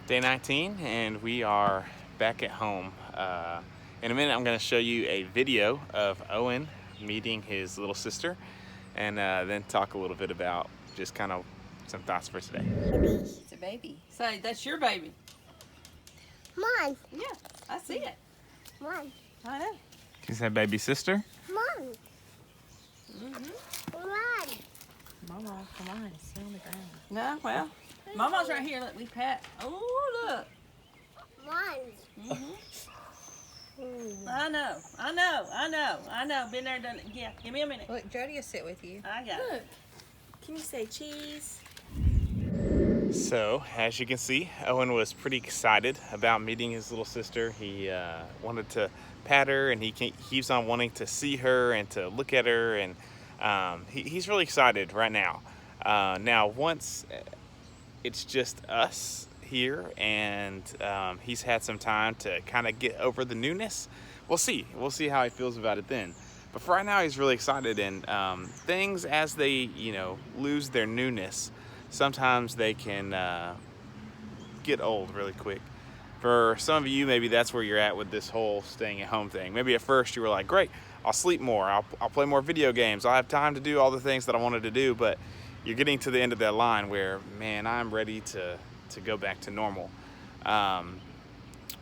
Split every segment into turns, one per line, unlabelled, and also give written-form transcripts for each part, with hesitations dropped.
Day 19, and we are back at home. In a minute, I'm going to show you a video of Owen meeting his little sister, and then talk a little bit about just kind of some thoughts for today.
It's a baby. Say, that's your baby.
Mom.
Yeah, I see it.
Mom.
I know.
Is that baby sister?
Mom.
Mm-hmm.
Mom.
Mama, come on, sit on the ground.
No, well, Mama's right here. Let me pat. Oh, look.
Mom.
Mm-hmm. I know. Been there, done it. Yeah, give me a minute.
Look, Jody will sit with you.
I got
Look,
it.
can you say cheese?
So, as you can see, Owen was pretty excited about meeting his little sister. He wanted to pat her, and he keeps on wanting to see her and to look at her, and he's really excited right now. Now, once it's just us here, and he's had some time to kind of get over the newness, we'll see how he feels about it then. But for right now, he's really excited, and things, as they lose their newness, sometimes they can get old really quick. For some of you, maybe that's where you're at with this whole staying at home thing. Maybe at first you were like, great, I'll sleep more, I'll play more video games, I'll have time to do all the things that I wanted to do. But you're getting to the end of that line where, man, I'm ready to go back to normal.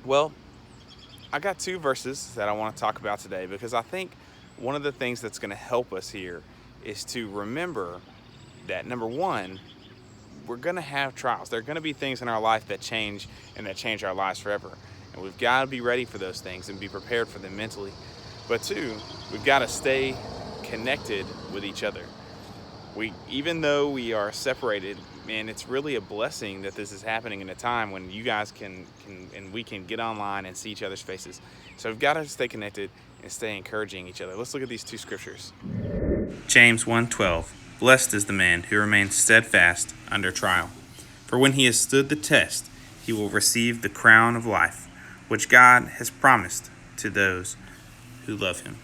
Well, I got two verses that I want to talk about today, because I think one of the things that's going to help us here is to remember that, number one, we're going to have trials. There are going to be things in our life that change, and that change our lives forever. And we've got to be ready for those things and be prepared for them mentally. But two, we've got to stay connected with each other. Even though we are separated, man, it's really a blessing that this is happening in a time when you guys can and we can get online and see each other's faces. So we've got to stay connected and stay encouraging each other. Let's look at these two scriptures. James 1:12. Blessed is the man who remains steadfast under trial. For when he has stood the test, he will receive the crown of life, which God has promised to those who love him.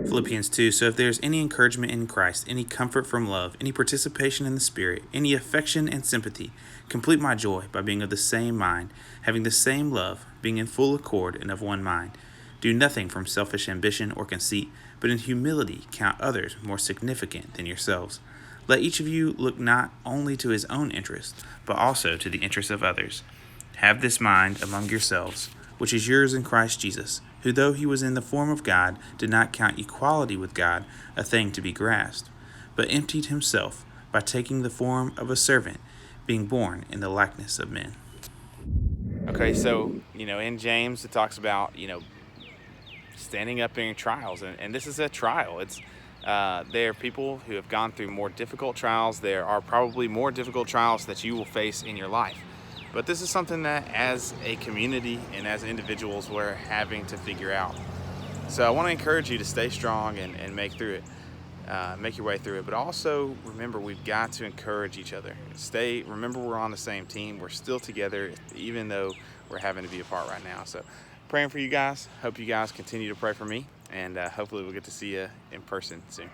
Philippians 2, so if there is any encouragement in Christ, any comfort from love, any participation in the Spirit, any affection and sympathy, complete my joy by being of the same mind, having the same love, being in full accord and of one mind. Do nothing from selfish ambition or conceit, but in humility count others more significant than yourselves. Let each of you look not only to his own interest, but also to the interest of others. Have this mind among yourselves, which is yours in Christ Jesus, who, though he was in the form of God, did not count equality with God a thing to be grasped, but emptied himself by taking the form of a servant, being born in the likeness of men. Okay, so, in James it talks about, standing up during trials, and this is a trial. There are people who have gone through more difficult trials. There are probably more difficult trials that you will face in your life. But this is something that, as a community and as individuals, we're having to figure out. So I want to encourage you to stay strong and make through it, make your way through it. But also remember, we've got to encourage each other. Remember, we're on the same team. We're still together, even though we're having to be apart right now. So praying for you guys. Hope you guys continue to pray for me, and hopefully we'll get to see you in person soon.